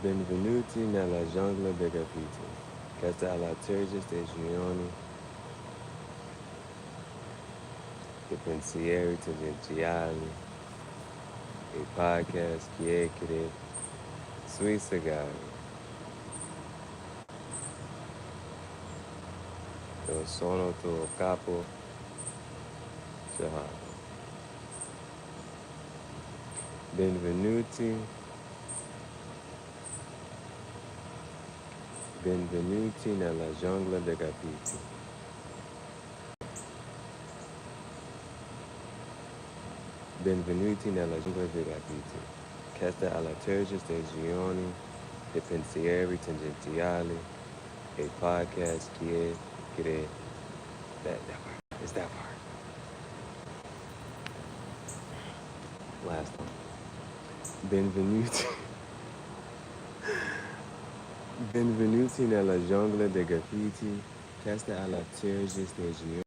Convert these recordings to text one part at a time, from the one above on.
Benvenuti nella giungla dei graffiti. Questa è la terza stagione dei pensieri tangenziali e podcast chiacchiere sui sigari. Io sono tuo capo, Jahar. Benvenuti, benvenuti nella giungla dei graffiti. Benvenuti nella giungla dei graffiti. Questa è la terza stagione dei pensieri tangenziali e podcast chiacchiere. That part. It's that part. Last one. Benvenuti. Benvenuti nella giungla dei graffiti. Questa è la terza stagione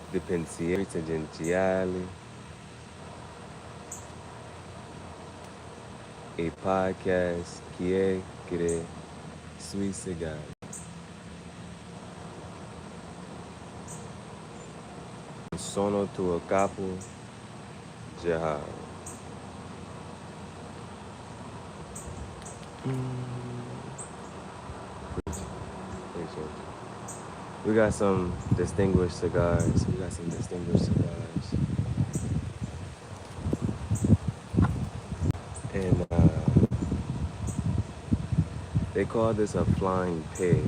dei pensieri tangenziali e podcast chiacchiere sui sigari. Sono tuo capo, Jahar. Appreciate you. We got some distinguished cigars. And they call this a flying pig,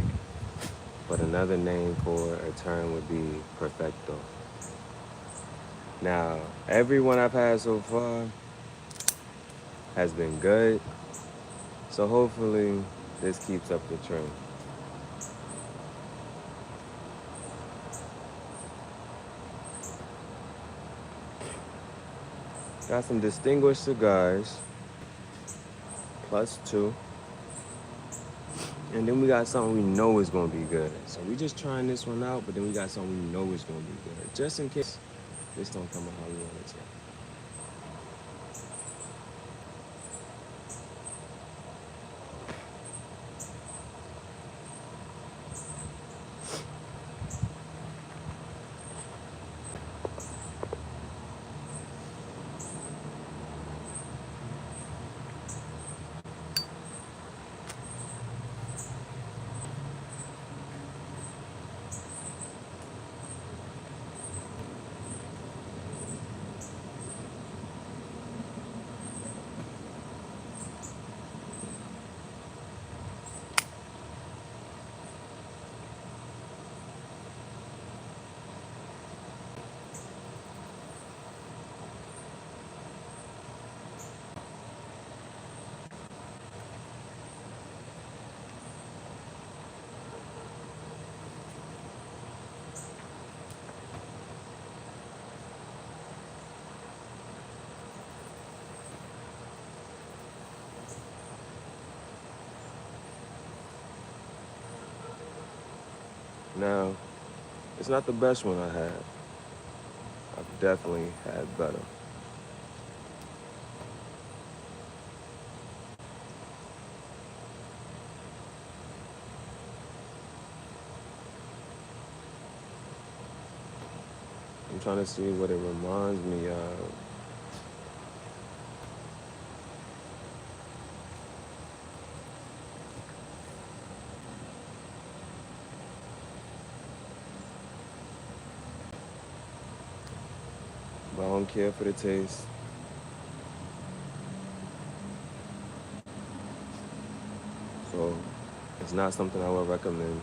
but another name for a term would be perfecto. Now, everyone I've had so far has been good, so hopefully this keeps up the trend. Got some distinguished cigars, +2. And then we got something we know is gonna be good. So we just trying this one out, but then we got something we know is gonna be good. Just in case this don't come out how we want it to. Now, it's not the best one I had. I've definitely had better. I'm trying to see what it reminds me of. But I don't care for the taste. So it's not something I would recommend.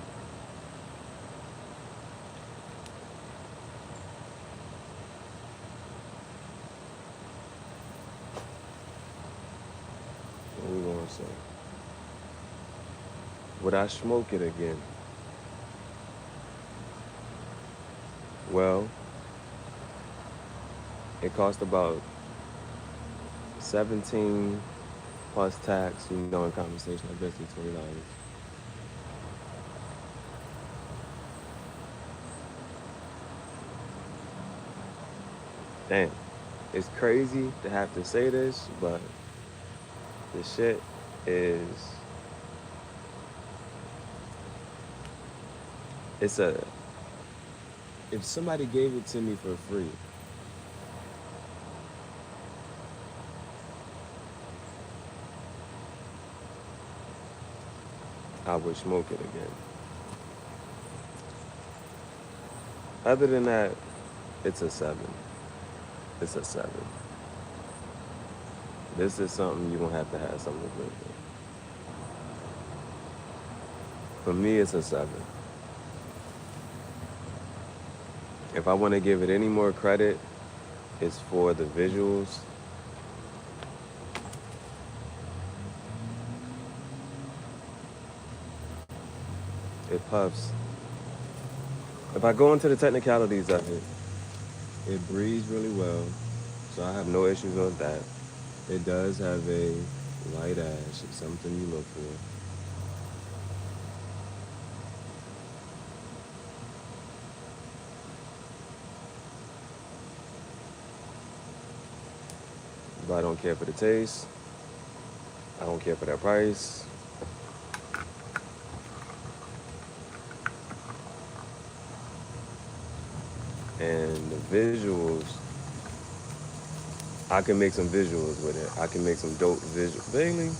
What we gonna say? Would I smoke it again? Well, it cost about 17 plus tax, in conversation, I bet you $20. Damn. it's crazy to have to say this, but the shit is, it's a, if somebody gave it to me for free, I would smoke it again. Other than that, it's a 7. It's a 7. This is something you're gonna have something with it. For me, it's a 7. If I want to give it any more credit, it's for the visuals. It puffs. If I go into the technicalities of it, it breathes really well, so I have no issues with that. It does have a light ash. It's something you look for. But I don't care for the taste. I don't care for that price. And the visuals, I can make some visuals with it. I can make some dope visuals. Bailey,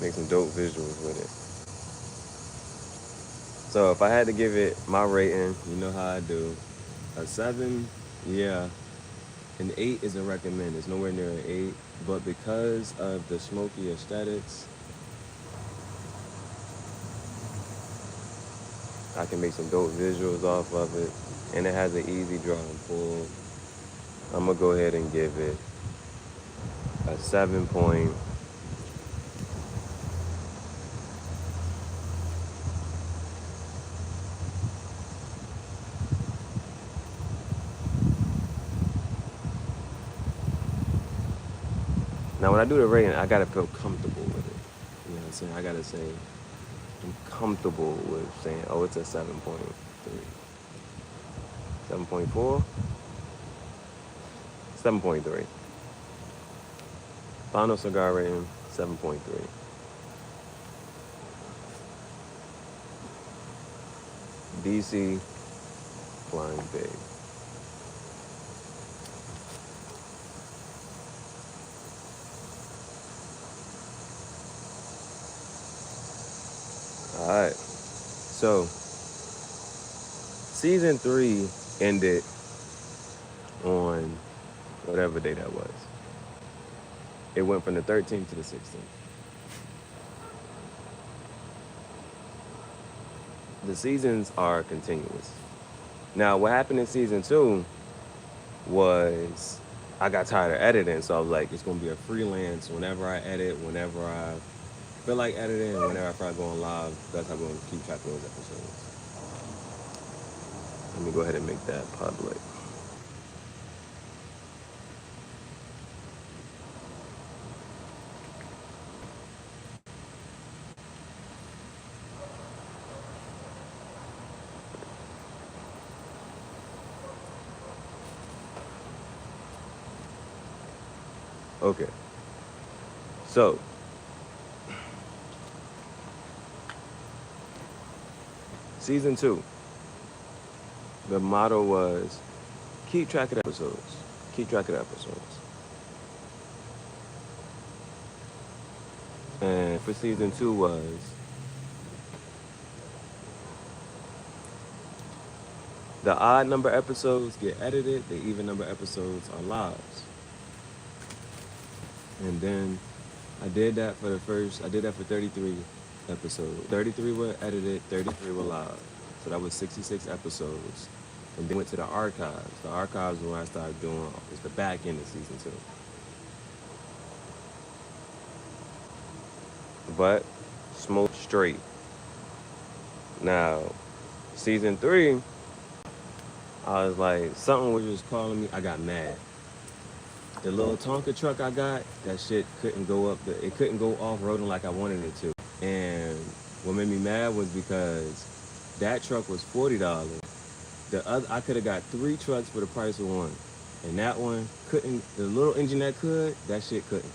make some dope visuals with it. So if I had to give it my rating, you know how I do. A 7, yeah. An 8 is a recommend. It's nowhere near an 8. But because of the smoky aesthetics, I can make some dope visuals off of it. And it has an easy draw and pull. I'm going to go ahead and give it a 7 point. Now, when I do the rating, I got to feel comfortable with it. You know what I'm saying? I got to say, I'm comfortable with saying, oh, it's a 7.3. 7.4? 7.3. Final cigar rating, 7.3. DC Flying Pig. All right. So, season 3 ended on whatever day that was. It went from the 13th to the 16th. The seasons are continuous. Now, what happened in season 2 was I got tired of editing, so I was like, it's gonna be a freelance. Whenever I edit, whenever I feel like editing, whenever I feel like going live, that's how I'm gonna keep track of those episodes. Let me go ahead and make that public. Okay. So, season 2, the motto was keep track of the episodes. Keep track of the episodes. And for season 2 was the odd number episodes get edited, the even number episodes are lives. And then I did that for 33 episodes. 33 were edited, 33 were live. So that was 66 episodes. And then went to the archives. The archives is when I started doing, it's the back end of season 2. But smoke straight. Now, season 3, I was like, something was just calling me. I got mad. The little Tonka truck I got, that shit couldn't go up. It couldn't go off-roading like I wanted it to. And what made me mad was because that truck was $40. The other, I could have got 3 trucks for the price of one. And that one couldn't, the little engine that could, that shit couldn't.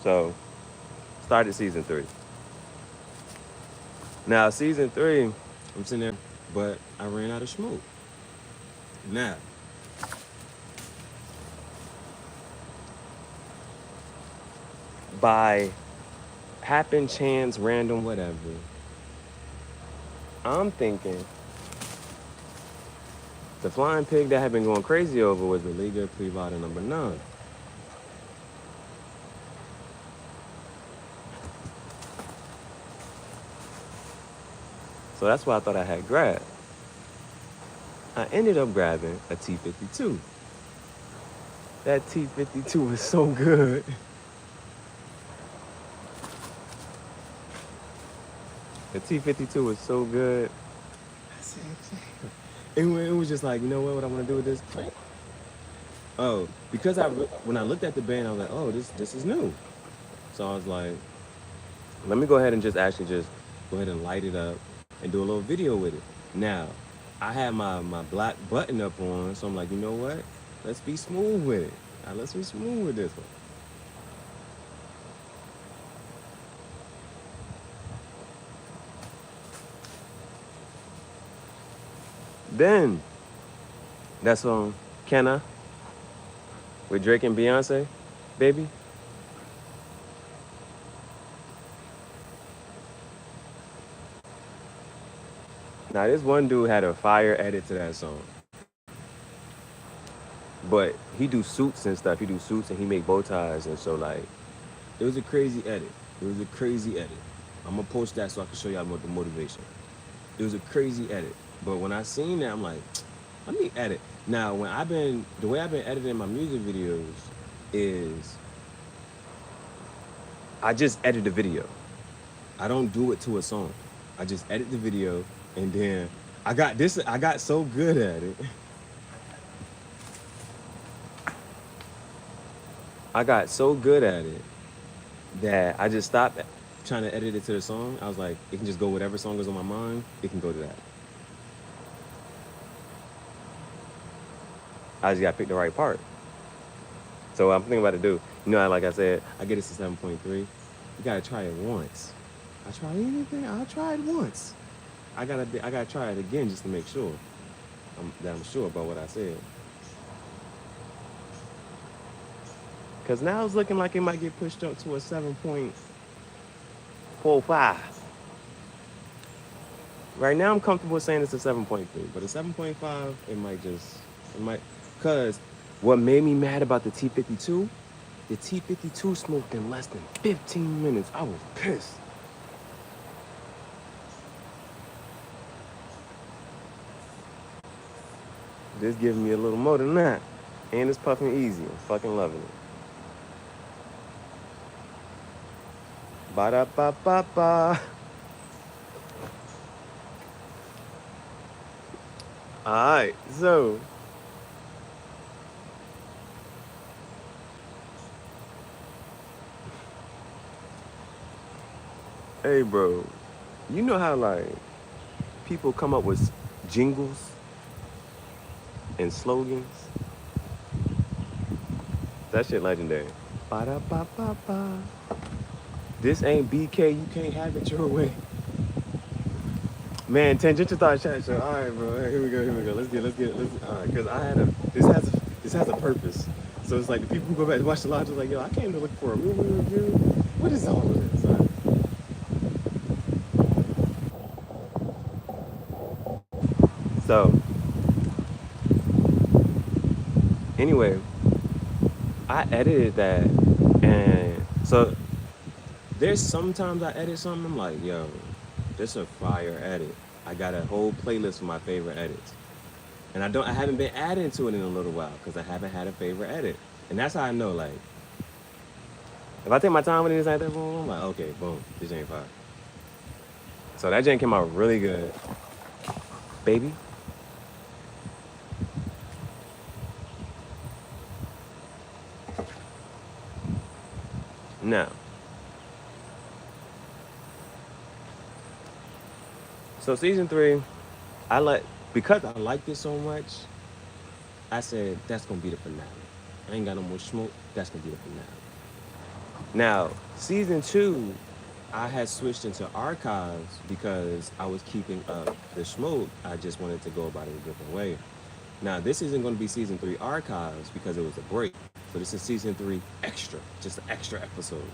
So, started season 3. Now, season 3, I'm sitting there, but I ran out of smoke. Now, by happen, chance, random, whatever, I'm thinking the flying pig that I had been going crazy over was the Liga Privada number 9. So that's what I thought I had grabbed. I ended up grabbing a T52. That T52 was so good. The T52 was so good. I said, it was just like, you know what I want to do with this? Oh, because when I looked at the band, I was like, oh, this is new. So I was like, let me go ahead and just actually just go ahead and light it up and do a little video with it. Now, I had my black button up on, so I'm like, you know what? Let's be smooth with it. Let's be smooth with this one. Then, that song, Can I? With Drake and Beyoncé, baby. Now, this one dude had a fire edit to that song. But he do suits and stuff. He do suits and he make bow ties. And so, like, it was a crazy edit. It was a crazy edit. I'm going to post that so I can show y'all the motivation. It was a crazy edit. But when I seen that, I'm like, let me edit. Now, the way I've been editing my music videos is I just edit the video. I don't do it to a song. I just edit the video, and then I got so good at it. I got so good at it that I just stopped trying to edit it to the song. I was like, it can just go whatever song is on my mind, it can go to that. I just got to pick the right part. So I'm thinking about to do, like I said, I get it to 7.3. You got to try it once. I try anything, I'll try it once. I gotta try it again just to make sure that I'm sure about what I said. Because now it's looking like it might get pushed up to a 7.45. Right now I'm comfortable saying it's a 7.3, but a 7.5, it might, because what made me mad about the T52, the T52 smoked in less than 15 minutes. I was pissed. This giving me a little more than that. And it's puffing easy. I'm fucking loving it. Ba-da-ba-ba-ba. Alright, so hey bro, you know how like people come up with jingles and slogans? That shit legendary. Ba-da-ba-ba-ba. This ain't BK, you can't have it your way. Man, tangential thought chat show. All right, bro. Here we go. Let's get. All right, because this has a purpose. So it's like the people who go back and watch the live, just like, yo, I came to look for a movie review. What is all of this? All right. So, anyway, I edited that, and so there's sometimes I edit something, I'm like, yo, this a fire edit. I got a whole playlist of my favorite edits. And I haven't been adding to it in a little while because I haven't had a favorite edit. And that's how I know, like, if I take my time with it, like that, boom, I'm like, okay, boom, this ain't fire. So that jam came out really good. Baby. Now, So season 3, because I liked it so much, I said that's gonna be the finale. I ain't got no more smoke. That's gonna be the finale. Now season 2, I had switched into archives because I was keeping up the smoke. I just wanted to go about it a different way. Now this isn't going to be season 3 archives because it was a break. So this is season 3 extra, just an extra episode.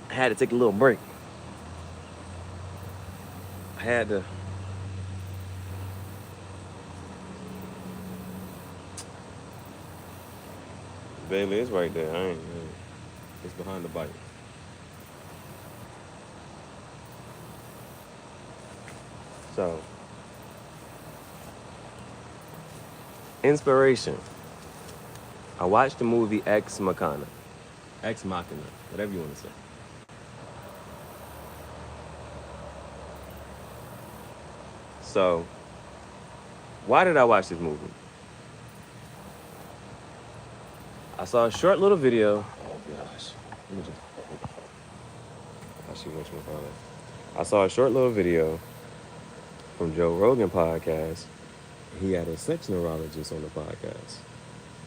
I had to take a little break. I had to. Bailey, it's right there. I ain't. It's behind the bike. So, inspiration. I watched the movie Ex Machina, whatever you want to say. So, why did I watch this movie? I saw a short little video. Oh gosh. Let me just. I see what you call it. I saw a short little video from Joe Rogan podcast. He had a sex neurologist on the podcast.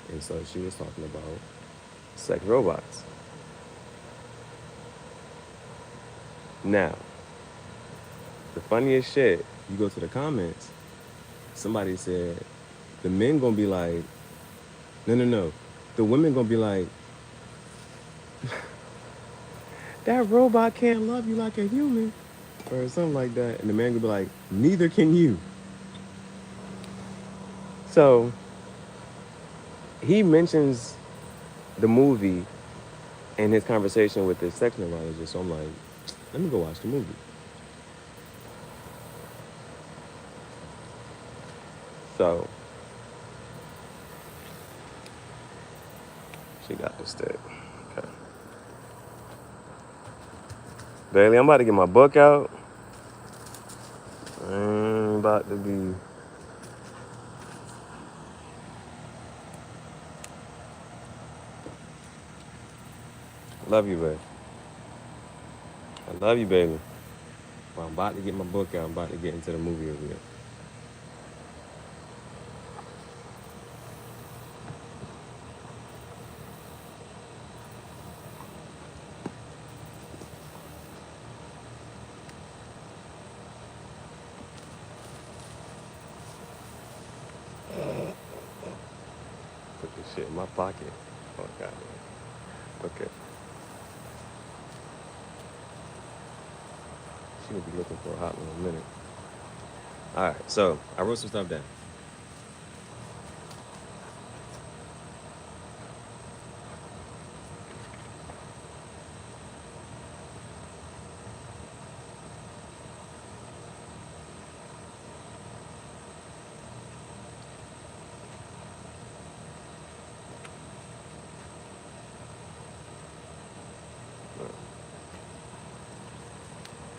And so she was talking about sex robots. Now, the funniest shit, you go to the comments, somebody said, the men gonna be like, no. The women gonna be like, that robot can't love you like a human. Or something like that. And the man gonna be like, neither can you. So, he mentions the movie in his conversation with his sex neurologist. So I'm like, let me go watch the movie. So, she got the stick. Okay. Bailey, I'm about to get my book out. I'm about to be. Love you, babe. I love you, baby. Well, I'm about to get my book out. I'm about to get into the movie review. Put this shit in my pocket. Oh, God. Okay. She will be looking for a hot one in a minute. All right, so I wrote some stuff down.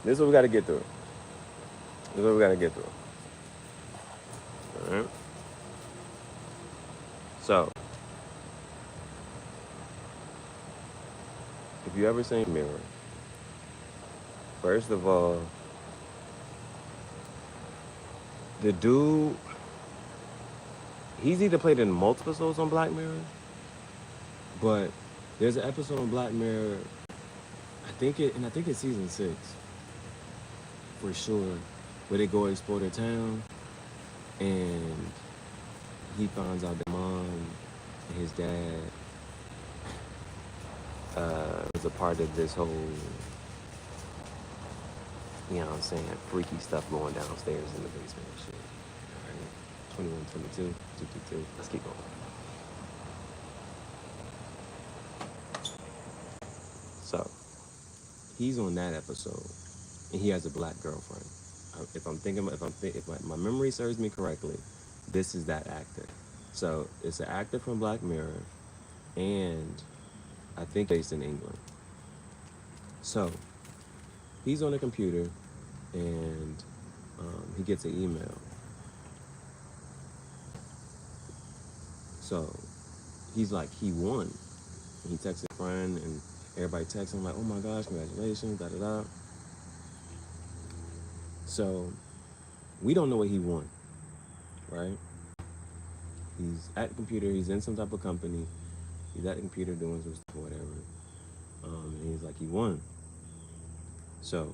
This is what we got to get through. This is what we got to get through. All right. So, if you ever seen Mirror, first of all, the dude, he's either played in multiple episodes on Black Mirror, but there's an episode on Black Mirror, I think it's season 6, for sure, where they go explore the town, and he finds out that mom and his dad was a part of this whole, you know what I'm saying, freaky stuff going downstairs in the basement and shit. All right, 21, 22, 222. Let's keep going. So, he's on that episode, and he has a black girlfriend. If my memory serves me correctly, this is that actor. So it's an actor from Black Mirror, and I think based in England. So he's on a computer, and he gets an email. So he's like, he won. He texts a friend, and Everybody texting like, oh my gosh, congratulations, da da da. So we don't know what he won, right? He's at the computer, he's in some type of company, he's at the computer doing some stuff or whatever. And he's like, he won. So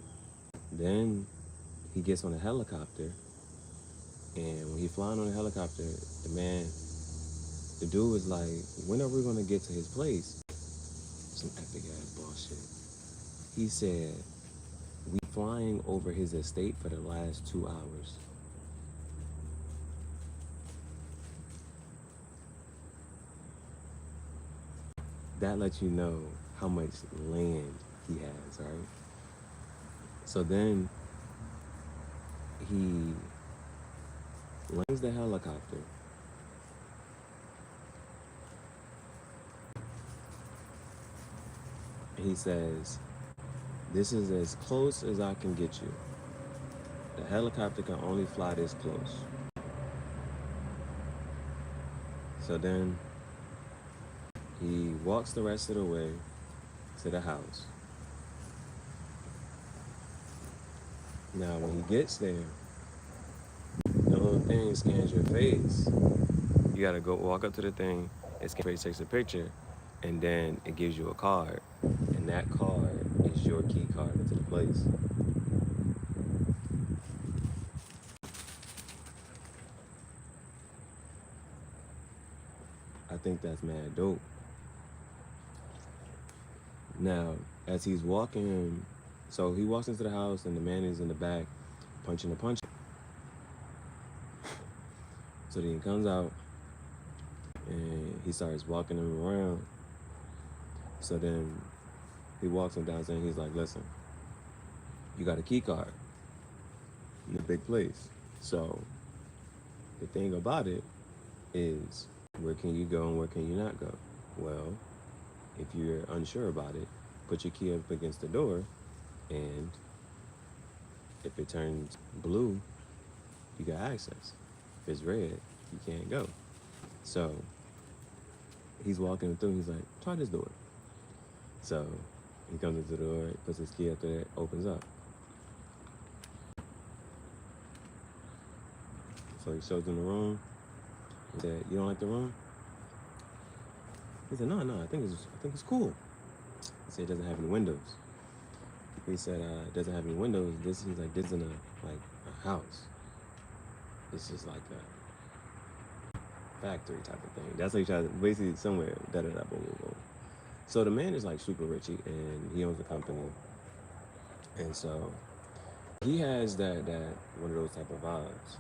then he gets on a helicopter, and when he's flying on a helicopter, the dude was like, when are we gonna get to his place? Some epic ass bullshit. He said, we flying over his estate for the last 2 hours. That lets you know how much land he has, right? So then he lands the helicopter. He says, this is as close as I can get you. The helicopter can only fly this close. So then he walks the rest of the way to the house. Now, when he gets there, the little thing scans your face. You gotta go walk up to the thing, it scans your face, takes a picture, and then it gives you a card. And that card is your key card into the place. I think that's mad dope. Now, as he's walking, so he walks into the house and the man is in the back punching a punch. So then he comes out and he starts walking him around. So then he walks him down and he's like, listen, you got a key card in a big place. So the thing about it is, where can you go and where can you not go? Well, if you're unsure about it, put your key up against the door, and if it turns blue, you got access. If it's red, you can't go. So he's walking through, he's like, try this door. So he comes into the door, puts his key up there, opens up. So he shows him the room. He said, you don't like the room? He said, no, I think it's cool. He said, it doesn't have any windows. He said, it doesn't have any windows. He's like, this isn't a house. This is like a factory type of thing. That's how he tried to, basically somewhere, da-da-da, boom, boom, boom. So the man is like super richy, and he owns a company. And so he has that one of those type of vibes.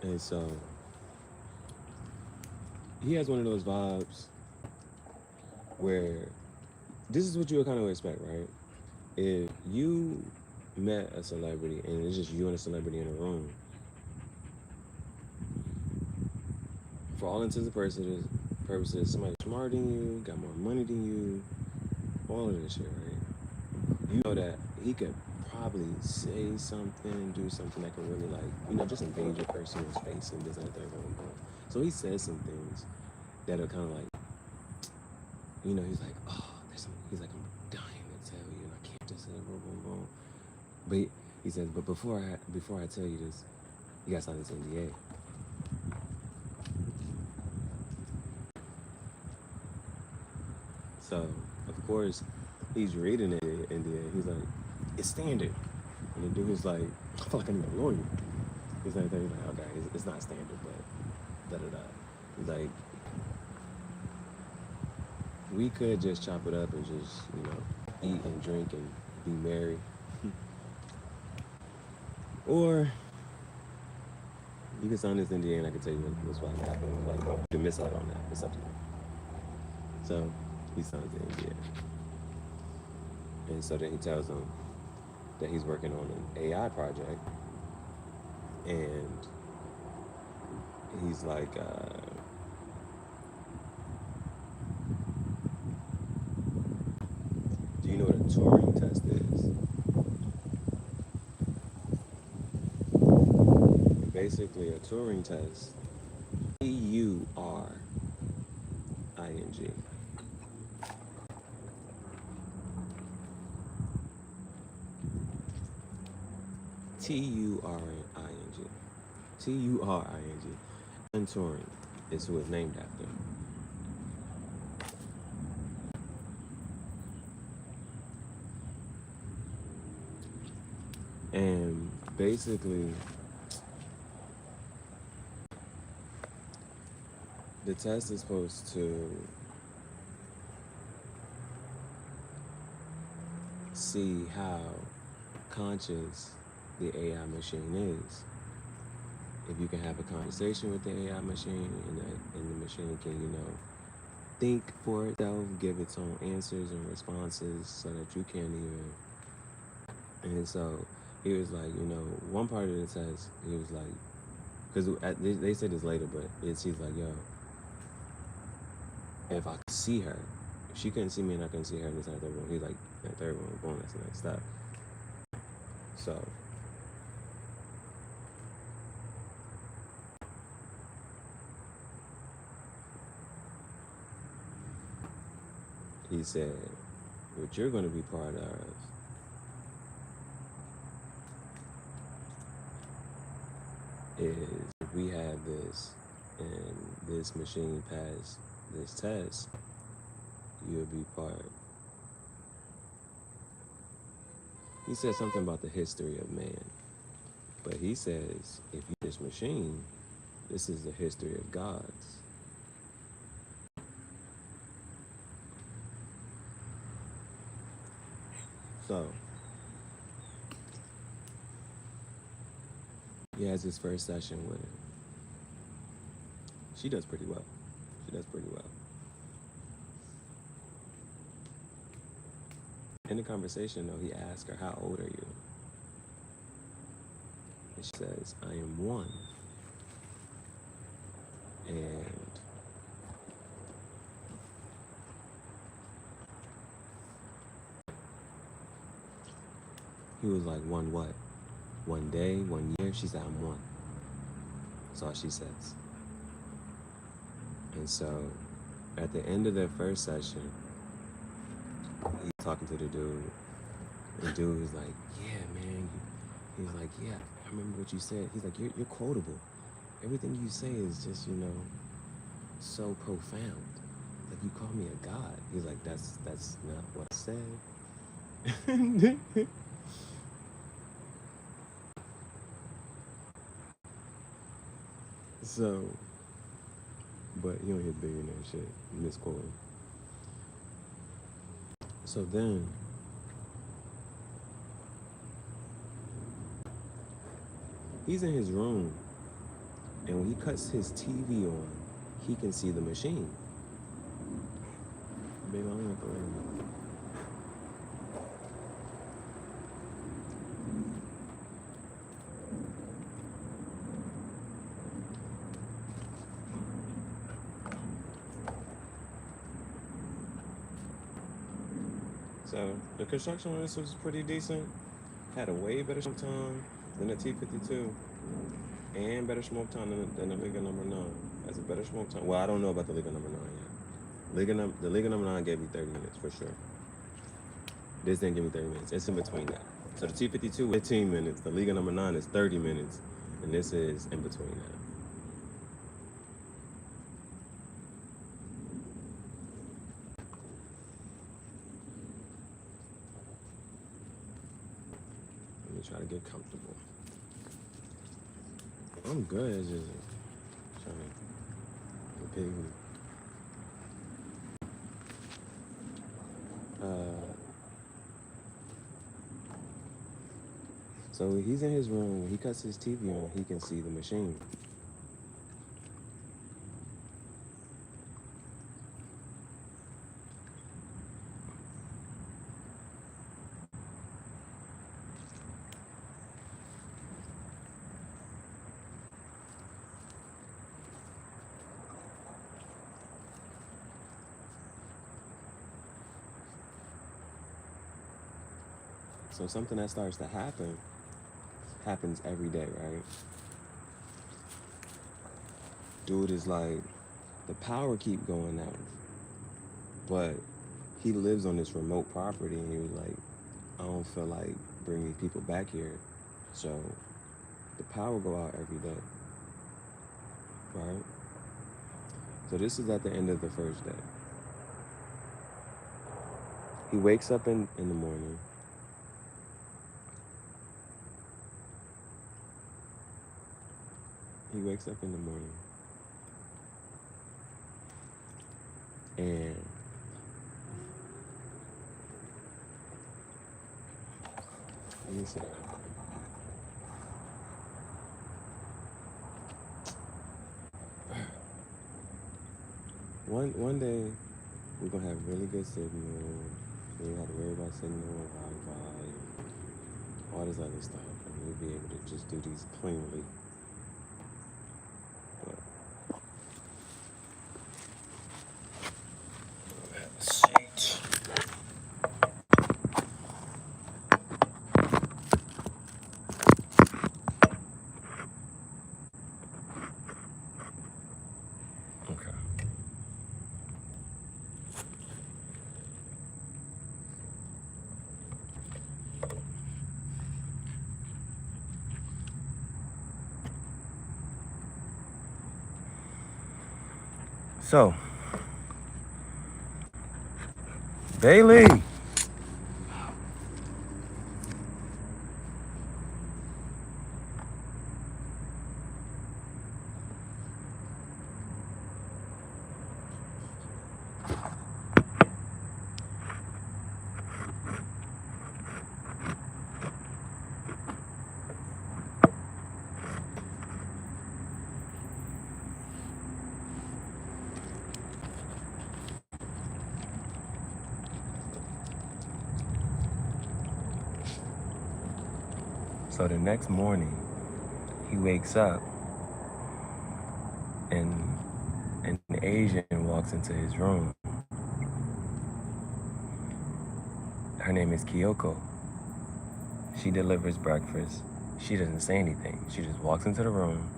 And so he has one of those vibes where this is what you would kind of expect, right? If you met a celebrity and it's just you and a celebrity in a room, for all intents and purposes, somebody smarter than you, got more money than you, all of this shit, right? You know that he could probably say something, do something that can really, like, just invade your personal space and this and that, boom. So he says some things that are kind of like, he's like, oh, he's like, I'm dying to tell you, and I can't just say boom. But he says, but before I tell you this, you gotta sign this NDA. So, of course, he's reading the NDA. He's like, it's standard. And the dude is like, I feel like I need a lawyer. He's like, okay, it's not standard, but da-da-da. He's like, we could just chop it up and just, eat and drink and be merry. Or you can sign this NDA and I can tell you what's going to happen. Like, you can miss out on that. It's up to you. So he signs the NDA. And so then he tells them that he's working on an AI project. And he's like, do you know what a Turing test is? Basically, a Turing test Turing. Turing. Alan Turing is who it's named after. And basically, the test is supposed to see how conscious the AI machine is. If you can have a conversation with the AI machine, and the machine can, think for itself, give its own answers and responses so that you can't even. And so he was like, one part of the test, he was like, because they said this later, but he's like, yo, if I could see her, if she couldn't see me and I couldn't see her in this third room, he's like, that third room, boom, that's the next step. So he said, what you're going to be part of is we have this and this machine pass this test, you'll be part. He said something about the history of man, but he says if you this machine, this is the history of gods. So he has his first session with her. She does pretty well. In the conversation, though, he asked her, how old are you? And she says, I am 1. And he was like, 1 what? 1 day, 1 year? She said, I'm 1. That's all she says. And so at the end of their first session, he's talking to the dude. The dude was like, yeah, man. He's like, yeah, I remember what you said. He's like, you're quotable. Everything you say is just, so profound. Like, you call me a god. He's like, that's not what I said. So, but you don't hear billionaire shit, misquoting. So then, he's in his room, and when he cuts his TV on, he can see the machine. Baby, I'm gonna go ahead. So the construction on this was pretty decent. Had a way better smoke time than the T52, and better smoke time than the Liga number 9. That's a better smoke time. Well, I don't know about the Liga number 9 yet. The Liga number 9 gave me 30 minutes for sure. This didn't give me 30 minutes. It's in between that. So the T52 is 15 minutes. The Liga number 9 is 30 minutes, and this is in between that. Let me try to get comfortable. I'm good. It's just trying to pig me. So he's in his room. When he cuts his TV on, he can see the machine. So something that starts to happens every day, right? Dude is like, the power keep going out. But he lives on this remote property, and he was like, I don't feel like bringing people back here. So the power go out every day, right? So this is at the end of the first day. He wakes up in the morning. He wakes up in the morning, and let me see. One day we're gonna have really good signal. We don't have to worry about signal and Wi-Fi and all this other stuff, and we'll be able to just do these cleanly. But seat. Okay. So, Bailey. So the next morning, he wakes up, and an Asian walks into his room. Her name is Kyoko. She delivers breakfast. She doesn't say anything. She just walks into the room.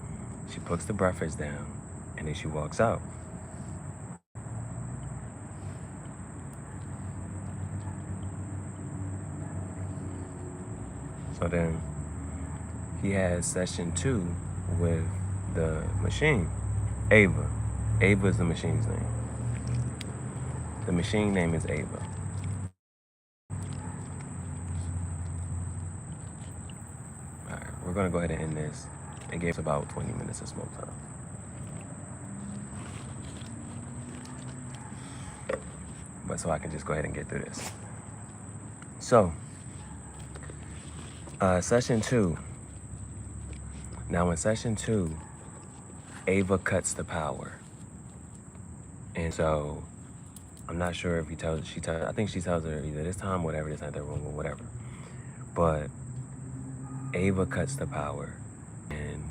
She puts the breakfast down, and then she walks out. So then he has session 2 with the machine, Ava. Ava is the machine's name. The machine name is Ava. All right, we're gonna go ahead and end this. It gave us about 20 minutes of smoke time. But so I can just go ahead and get through this. So, session 2. Now in session 2, Ava cuts the power. And so, I'm not sure if I think she tells her either this time, whatever, this night, that room, or whatever. But Ava cuts the power. And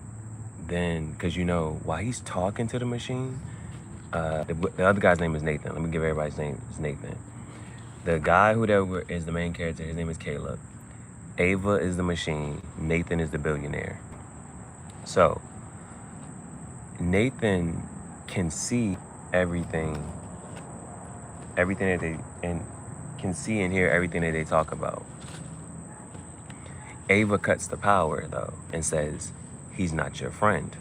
then, because while he's talking to the machine, the other guy's name is Nathan. Let me give everybody's name. It's Nathan. The guy who is the main character, his name is Caleb. Ava is the machine. Nathan is the billionaire. So, Nathan can see everything that can see and hear everything that they talk about. Ava cuts the power, though, and says, he's not your friend.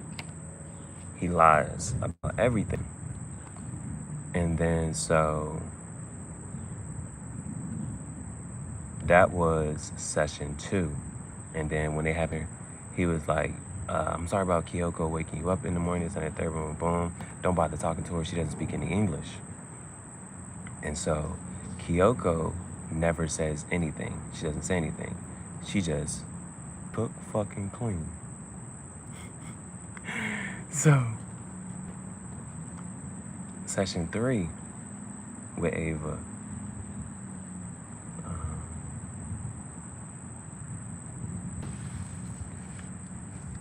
He lies about everything. And then, so, that was session 2. And then when they have her, he was like, I'm sorry about Kyoko waking you up in the morning. It's in the third room, boom. Don't bother talking to her. She doesn't speak any English. And so Kyoko never says anything. She doesn't say anything. She just cook fucking clean. So session 3 with Ava.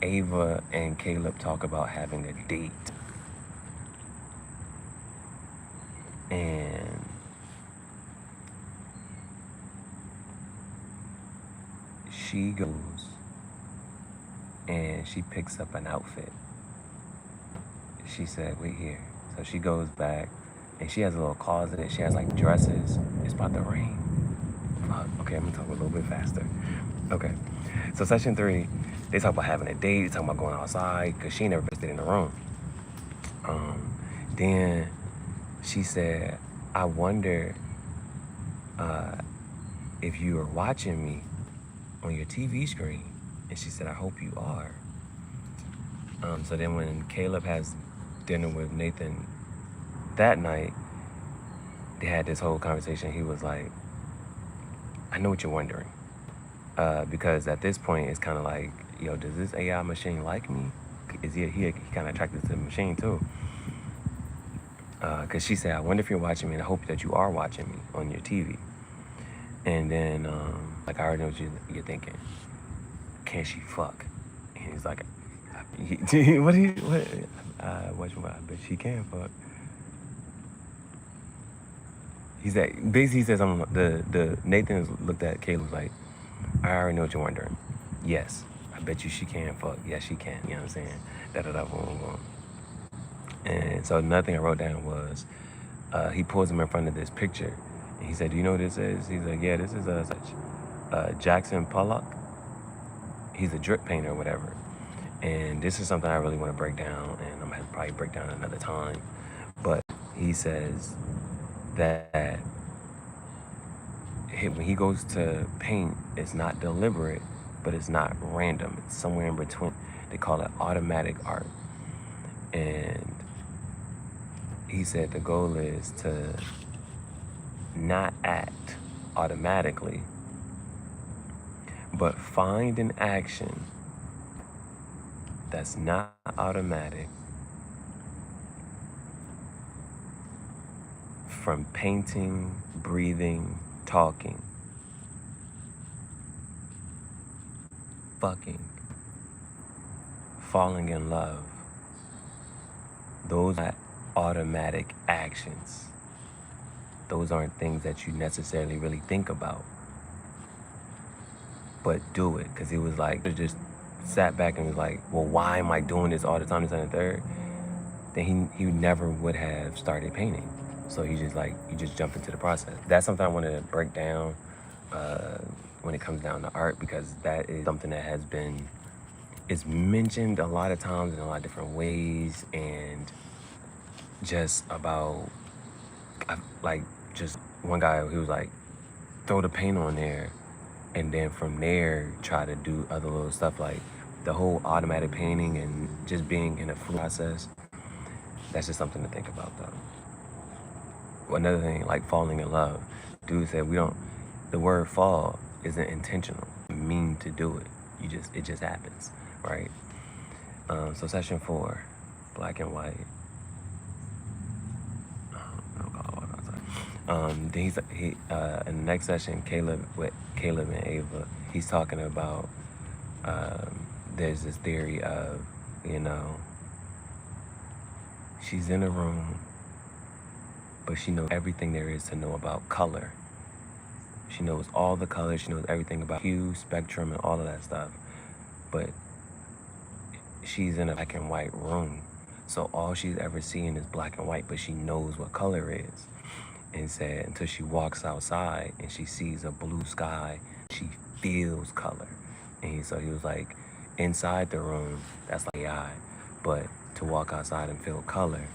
Ava and Caleb talk about having a date. And she goes and she picks up an outfit. She said, wait here. So she goes back And she has a little closet. She has like dresses. It's about to rain. Fuck. Okay, I'm gonna talk a little bit faster. Okay. So session 3, they talk about having a date. They talk about going outside because she never stayed in the room. Then she said, I wonder if you are watching me on your TV screen. And she said, I hope you are. So then when Caleb has dinner with Nathan that night, they had this whole conversation. He was like, I know what you're wondering. Because at this point, it's kind of like, yo, does this AI machine like me? Is he kind of attracted to the machine too? Because she said, I wonder if you're watching me, and I hope that you are watching me on your TV. And then, like, I already know what you're thinking. Can she fuck? And he's like, but she can fuck. He said, basically, he says, the Nathan looked at Caleb like, I already know what you're wondering. Yes, I bet you she can fuck. Yes, she can. You know what I'm saying? Boom. And so another thing I wrote down was, he pulls him in front of this picture. And he said, do you know what this is? He's like, yeah, this is Jackson Pollock. He's a drip painter or whatever. And this is something I really want to break down, and I'm going to probably break down another time. But he says that when he goes to paint, it's not deliberate, but it's not random. It's somewhere in between. They call it automatic art. And he said the goal is to not act automatically, but find an action that's not automatic from painting, breathing, talking, fucking, falling in love. Those are automatic actions. Those aren't things that you necessarily really think about, but do it. Because he was like, just sat back and was like, well, why am I doing this all the time, this and the third? Then he never would have started painting. So he just jumped into the process. That's something I want to break down when it comes down to art, because that is something that has been, it's mentioned a lot of times in a lot of different ways, and just about, like, just one guy, he was like, throw the paint on there, and then from there, try to do other little stuff, like the whole automatic painting and just being in a process. That's just something to think about, though. Another thing, like falling in love. Dude said the word fall isn't intentional. You mean to do it. It just happens, right? So session 4, black and white. Then in the next session, Caleb and Ava, he's talking about, there's this theory of, she's in a room, but she knows everything there is to know about color. She knows all the colors, she knows everything about hue, spectrum, and all of that stuff. But she's in a black and white room. So all she's ever seen is black and white, but she knows what color is. And said until she walks outside and she sees a blue sky, she feels color. And so he was like, inside the room, that's like AI. But to walk outside and feel color,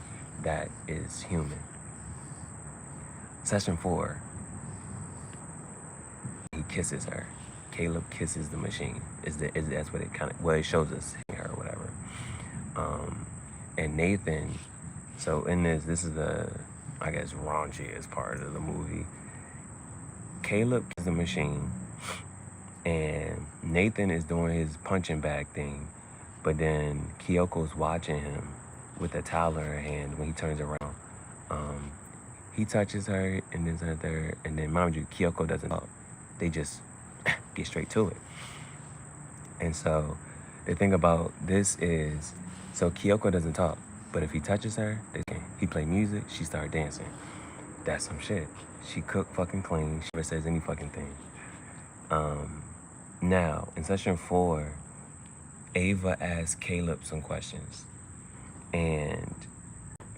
that is human. Session 4, he kisses her. Caleb kisses the machine. That's what it shows us her or whatever. And Nathan, so in this is the, I guess, raunchiest part of the movie. Caleb kisses the machine, and Nathan is doing his punching bag thing, but then Kyoko's watching him with a towel in her hand. When he turns around, he touches her, and then mind you, Kyoko doesn't talk. They just get straight to it. And so the thing about this is, so Kyoko doesn't talk, but if he touches her, he play music, she start dancing. That's some shit. She cook fucking clean. She never says any fucking thing. Now, in session 4, Ava asked Caleb some questions. And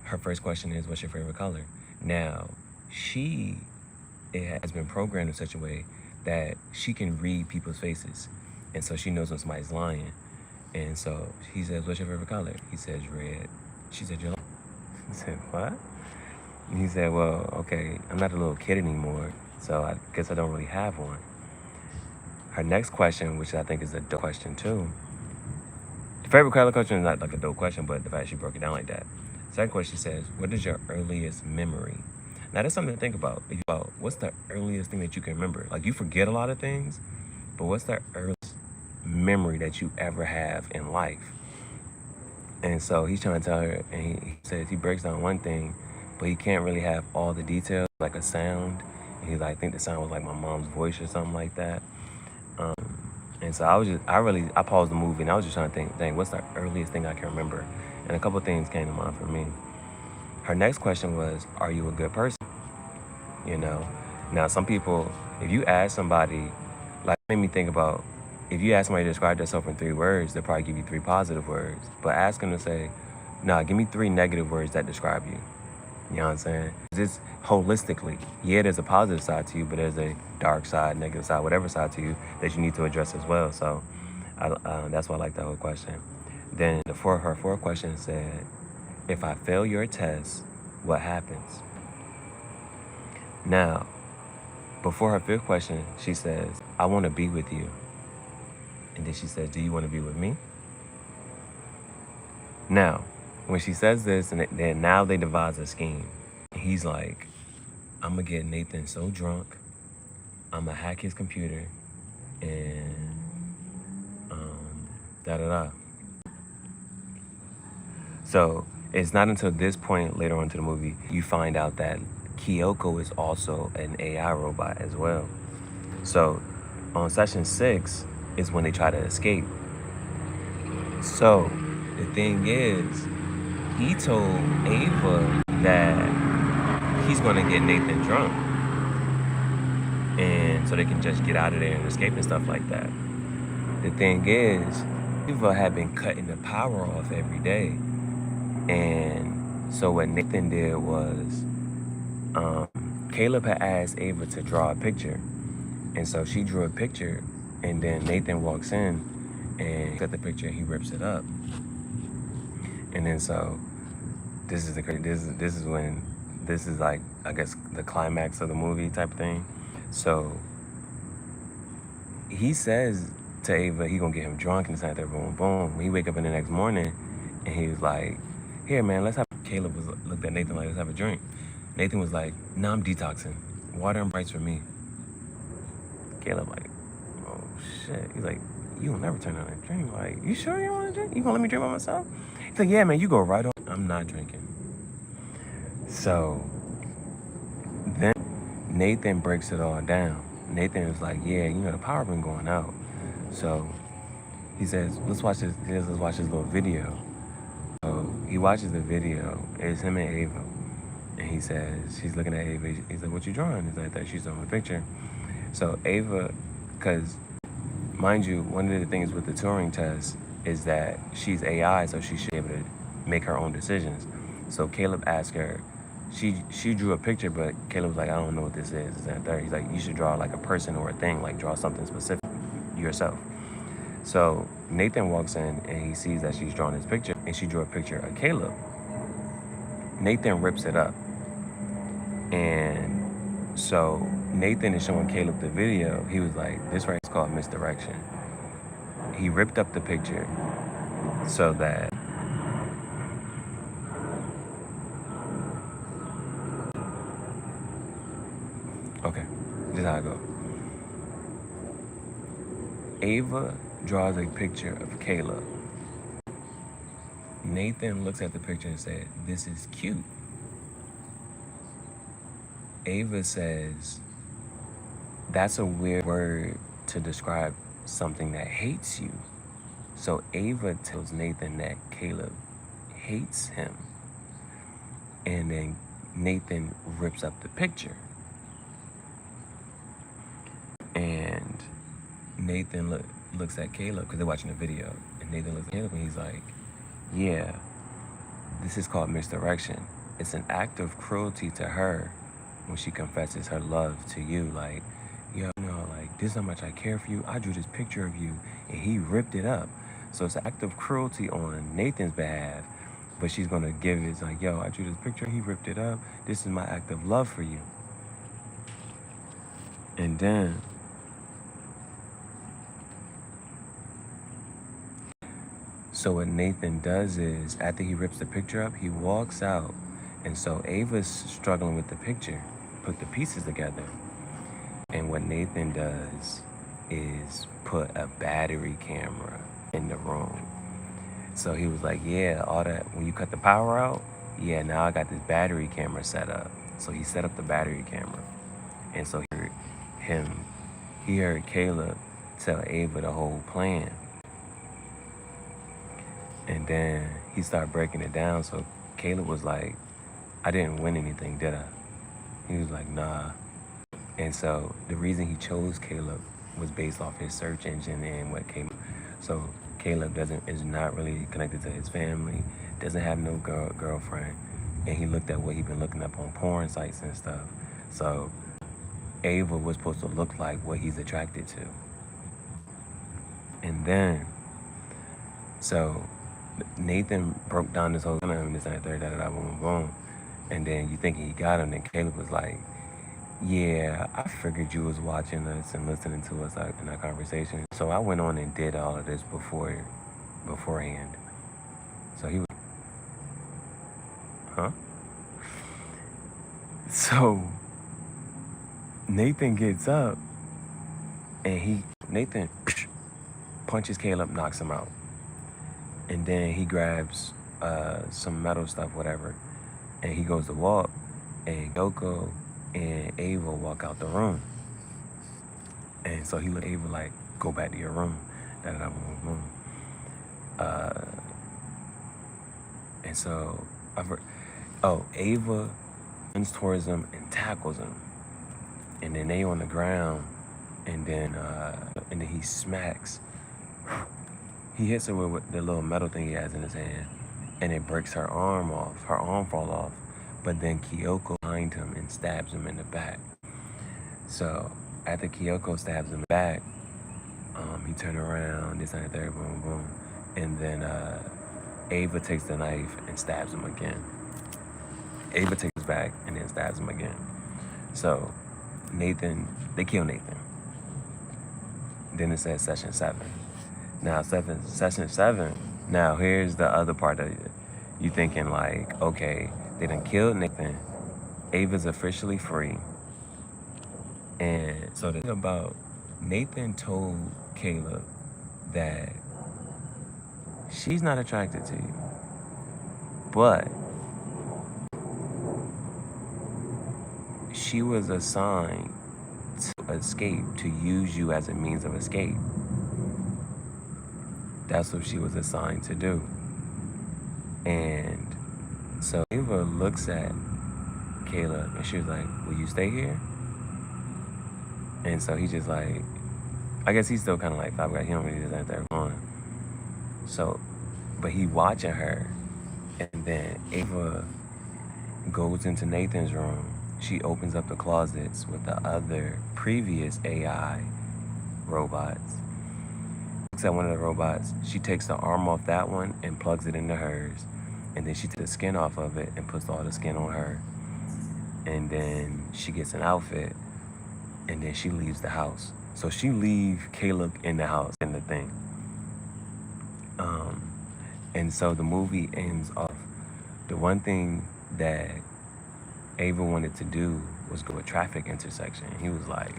her first question is, what's your favorite color? Now, it has been programmed in such a way that she can read people's faces. And so she knows when somebody's lying. And so he says, what's your favorite color? He says, red. She said, you're lying. He said, what? And he said, well, okay, I'm not a little kid anymore, so I guess I don't really have one. Her next question, which I think is a dope question too. The favorite color question is not like a dope question, but the fact she broke it down like that. Second question says, what is your earliest memory? Now, that's something to think about. What's the earliest thing that you can remember? Like, you forget a lot of things, but what's the earliest memory that you ever have in life? And so he's trying to tell her, and he says he breaks down one thing, but he can't really have all the details, like a sound. And he's like, I think the sound was like my mom's voice or something like that. And so I paused the movie, and I was just trying to think, dang, what's the earliest thing I can remember? And a couple of things came to mind for me. Her next question was, are you a good person? You know, now some people, if you ask somebody, like, made me think about, if you ask somebody to describe themselves in 3 words, they'll probably give you 3 positive words. But ask them to say, nah, give me 3 negative words that describe you. You know what I'm saying? It's holistically. Yeah, there's a positive side to you, but there's a dark side, negative side, whatever side to you that you need to address as well. So that's why I like that whole question. Then her fourth question said, if I fail your test, what happens? Now, before her 5th question, she says, I want to be with you. And then she says, do you want to be with me? Now, when she says this, and then now they devise a scheme. He's like, I'm going to get Nathan so drunk, I'm going to hack his computer, and da-da-da. So it's not until this point later on to the movie you find out that Kyoko is also an AI robot as well. So on session 6 is when they try to escape. So the thing is, he told Ava that he's going to get Nathan drunk, and so they can just get out of there and escape and stuff like that. The thing is, Ava had been cutting the power off every day. And so what Nathan did was, Caleb had asked Ava to draw a picture. And so she drew a picture, and then Nathan walks in and got the picture, and he rips it up. And then so this is like, I guess, the climax of the movie type of thing. So he says to Ava he gonna get him drunk and this and that, boom, boom. When he wake up in the next morning, and he was like, here, man, let's have. Caleb looked at Nathan like, let's have a drink. Nathan was like, nah, I'm detoxing. Water and Brights for me. Caleb like, oh shit. He's like, you will never turn on a drink. Like, you sure you want to drink? You gonna let me drink by myself? He's like, yeah, man, you go right on. I'm not drinking. So then Nathan breaks it all down. Nathan was like, yeah, you know, the power been going out. So he says, let's watch this little video. So he watches the video. It's him and Ava. And he says, she's looking at Ava. He's like, what you drawing? He's like, that she's on the picture. So Ava, because mind you, one of the things with the Turing test is that she's AI, so she should be able to make her own decisions. So Caleb asked her, she drew a picture, but Caleb was like, I don't know what this is. He's like, you should draw like a person or a thing, like draw something specific yourself. So Nathan walks in and he sees that she's drawn his picture, and she drew a picture of Caleb. Nathan rips it up. And so Nathan is showing Caleb the video. He was like, this right is called misdirection. He ripped up the picture so that okay, this is how I go. Ava draws a picture of Caleb. Nathan looks at the picture and said, this is cute. Ava says, that's a weird word to describe something that hates you. So Ava tells Nathan that Caleb hates him. And then Nathan rips up the picture. And Nathan looks at Caleb, because they're watching the video. And Nathan looks at Caleb and he's like, yeah, this is called misdirection. it's an act of cruelty to her when she confesses her love to you. Like, yo, like, this is how much I care for you. I drew this picture of you and he ripped it up. So it's an act of cruelty on Nathan's behalf, but she's gonna give it, it's like, yo, I drew this picture, he ripped it up. This is my act of love for you. And then, so what Nathan does is, after he rips the picture up, he walks out. And so Ava's struggling with the picture, put the pieces together. And what Nathan does is put a battery camera in the room. So he was like, yeah, all that, when you cut the power out, yeah, now I got this battery camera set up. So he set up the battery camera. And so he heard Caleb tell Ava the whole plan. And then he started breaking it down. So Caleb was like, I didn't win anything, did I? He was like, nah. And so the reason he chose Caleb was based off his search engine and what came. So Caleb is not really connected to his family, doesn't have no girlfriend, and he looked at what he'd been looking up on porn sites and stuff. So Ava was supposed to look like what he's attracted to. And then, so Nathan broke down this whole thing, this and that, third, boom, boom. And then you thinking he got him, then Caleb was like, yeah, I figured you was watching us and listening to us in our conversation. So I went on and did all of this beforehand. So he was, huh? So Nathan gets up and Nathan punches Caleb, knocks him out. And then he grabs some metal stuff, whatever, and he goes to walk, and Yoko and Ava walk out the room. And so he looked at Ava like, go back to your room. Boom. And so, Ava runs towards him and tackles him. And then they on the ground, and then he smacks. He hits her with the little metal thing he has in his hand, and it breaks her arm off. Her arm falls off. But then Kyoko behind him and stabs him in the back. So after Kyoko stabs him in the back, he turned around, this and that, there, boom, boom. And then Ava takes the knife and stabs him again. Ava takes his back and then stabs him again. So they kill Nathan. Then it says session 7. Now session 7, now here's the other part of it. You thinking like, okay, they done killed Nathan. Ava's officially free. And so the thing about Nathan told Caleb that she's not attracted to you, but she was assigned to escape, to use you as a means of escape. That's what she was assigned to do. And so Ava looks at Caleb and she was like, will you stay here? And so he just like, I guess he's still kind of like, he don't really do that there on. So, but he watching her, and then Ava goes into Nathan's room. She opens up the closets with the other previous AI robots. Looks at one of the robots. She takes the arm off that one and plugs it into hers. And then she takes the skin off of it and puts all the skin on her. And then she gets an outfit, and then she leaves the house. So she leaves Caleb in the house in the thing. And so the movie ends off. The one thing that Ava wanted to do was go to a traffic intersection. He was like,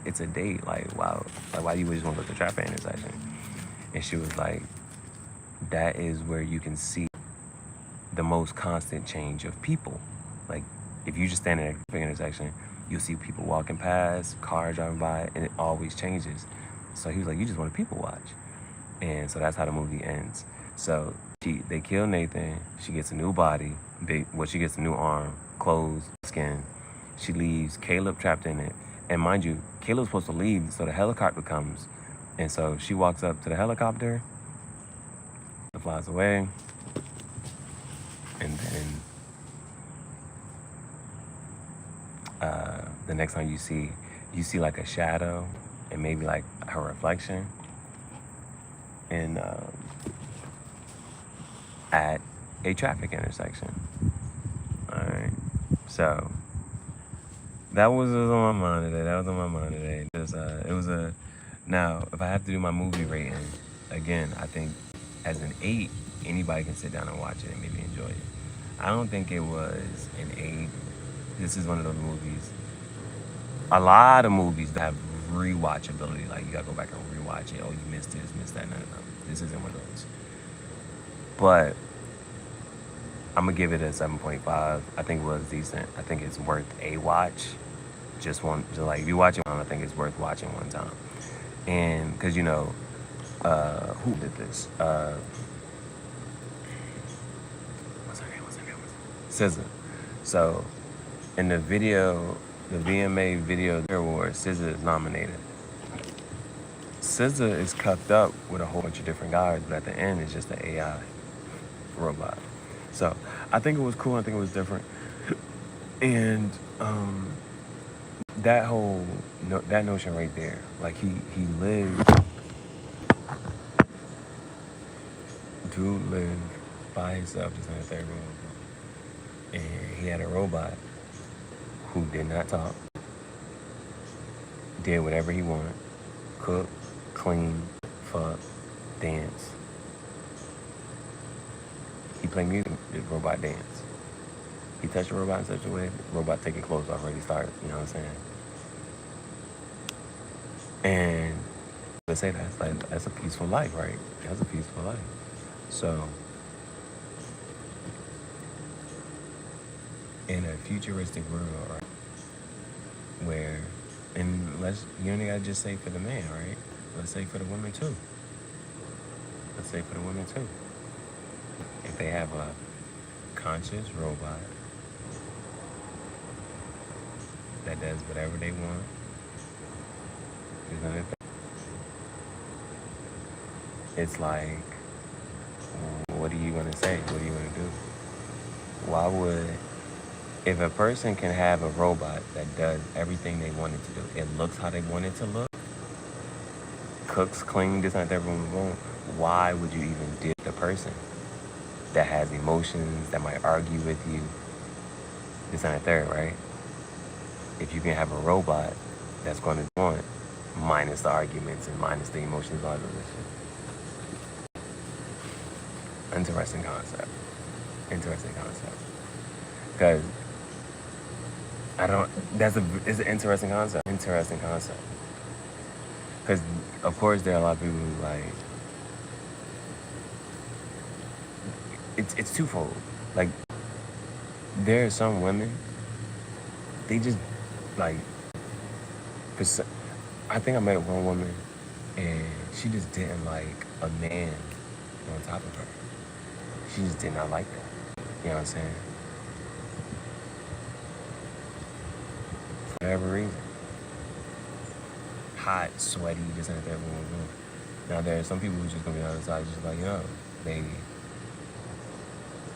it's a date. Like, wow. Like, why do you just want to go to a traffic intersection? And she was like, that is where you can see the most constant change of people. Like, if you just stand at a traffic intersection, you'll see people walking past, cars driving by, and it always changes. So he was like, you just want to people watch. And so that's how the movie ends. So they kill Nathan. She gets a new body. She gets a new arm, clothes, skin. She leaves Caleb trapped in it. And mind you, Caleb's supposed to leave, so the helicopter comes. And so she walks up to the helicopter. It flies away. And then the next time you see like a shadow and maybe like her reflection in at a traffic intersection. All right, so that was on my mind today. It was a now if I have to do my movie rating again, I think as an 8, anybody can sit down and watch it and maybe enjoy it. I don't think it was an 8. This is one of those movies. A lot of movies that have rewatchability. Like, you gotta go back and rewatch it. Oh, you missed this, missed that. No. This isn't one of those. But I'm gonna give it a 7.5. I think it was decent. I think it's worth a watch. Just like, if you watch it, I think it's worth watching one time. And because who did this? What's her name? SZA. So in the VMA Video Awards, SZA is nominated. SZA is cuffed up with a whole bunch of different guys, but at the end, it's just an AI robot. So I think it was cool. I think it was different. And that notion right there, like he lived. Dude lived by himself, just in the third room, and he had a robot who did not talk, did whatever he wanted, cook, clean, fuck, dance. He played music, the robot dance. He touched the robot in such a way, the robot taking clothes off already started, you know what I'm saying? And they say that's a peaceful life, right? That's a peaceful life. So, in a futuristic world, right, where, and you only gotta just say for the man, right? Let's say for the women too. If they have a conscious robot that does whatever they want, it's like, what are you gonna say? What are you gonna do? Why would, if a person can have a robot that does everything they want it to do, it looks how they want it to look, cooks, cleans, this, and that, boom, boom, why would you even deal with a person that has emotions, that might argue with you, this, and that, third, right? If you can have a robot that's going to want, minus the arguments and minus the emotions, all of this shit. Interesting concept. Because it's an interesting concept. Because, of course, there are a lot of people who, like, it's twofold. Like, there are some women, they just, like, I think I met one woman, and she just didn't like a man on top of her. She just did not like that. You know what I'm saying? For whatever reason. Hot, sweaty, this and that, boom, boom. Now there are some people who just gonna be on the side, just like,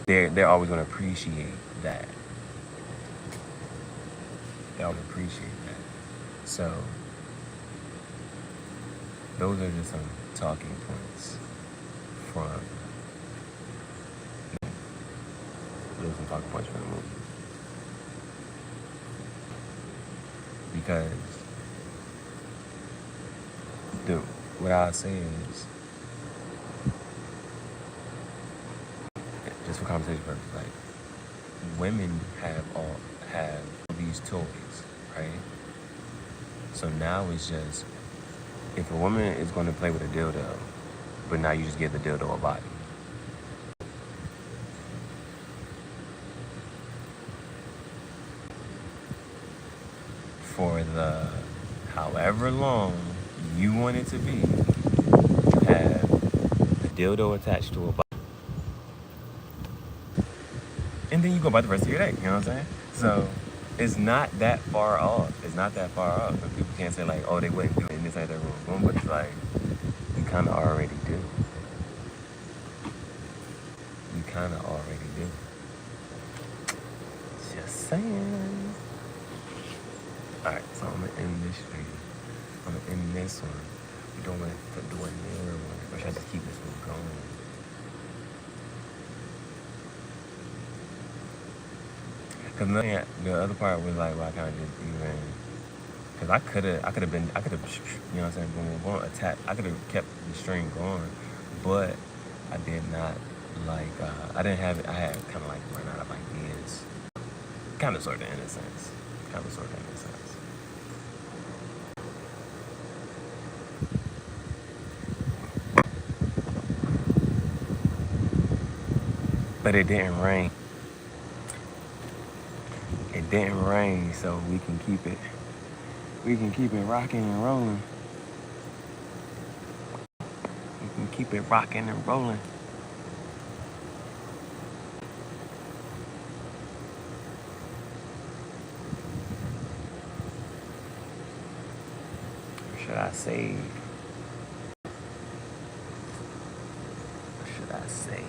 they're always gonna appreciate that. So those are just some talking points from the movie. Because what I'll say is, just for conversation purposes, like, women have all these toys, right? So now it's just, if a woman is going to play with a dildo, but now you just give the dildo a body. For the however long you want it to be, you have the dildo attached to a body. And then you go about the rest of your day, you know what I'm saying? So it's not that far off. And people can't say, like, oh, they wouldn't do it in this other room. But it's like, you kind of already do. Just saying. Alright, so I'm gonna end this stream. I'm gonna end this one. We don't want to do a newer one. Or should I just keep this one going? Cause the other part was like, well, I kind of just even, cause I could have, you know what I'm saying, boom, boom, attack. I could have kept the stream going, but I did not. Like, I didn't have it. I had kind of like run out of ideas. Kind of, sort of, in a sense. But it didn't rain. It didn't rain, so we can keep it. We can keep it rocking and rolling. We can keep it rocking and rolling. Or should I save? Or should I save?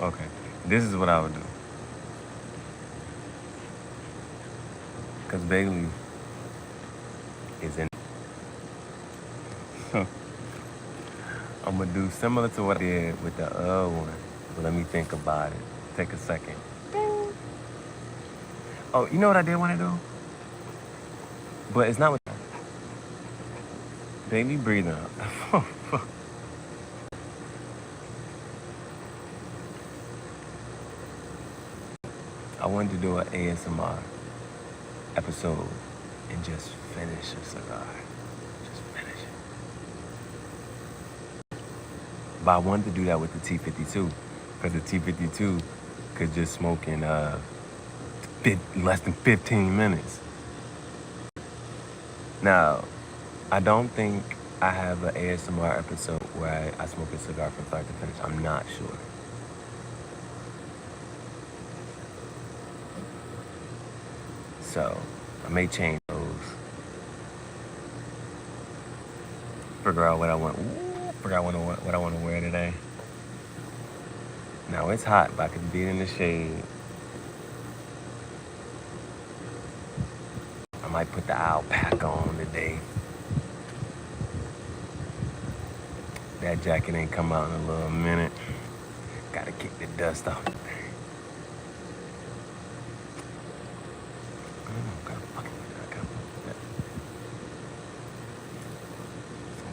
Okay, this is what I would do. Because Bailey is in. So I'm going to do similar to what I did with the other one. But let me think about it. Take a second. Oh, you know what I did want to do? But it's not with Baby breathing out. I wanted to do an ASMR episode and just finish a cigar. Just finish it. But I wanted to do that with the T52 because the T52 could just smoke in less than 15 minutes. Now, I don't think I have an ASMR episode where I smoke a cigar from start to finish. I'm not sure. So I may change those. Figure out what I want. Figure out what I want to wear today. Now it's hot, but I can be in the shade. I might put the alpaca on today. That jacket ain't come out in a little minute. Gotta kick the dust off.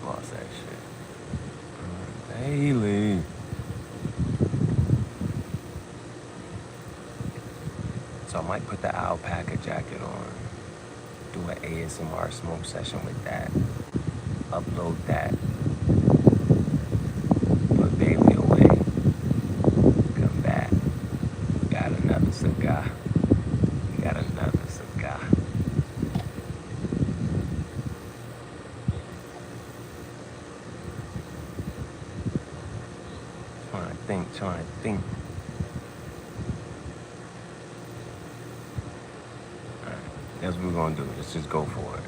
Boss that shit. Bailey. So I might put the alpaca jacket on. Do an ASMR smoke session with that. Upload that. Put Bailey away. Come back. Got another cigar. Got another cigar. Trying to think. Alright, that's what we're gonna do. Let's just go for it.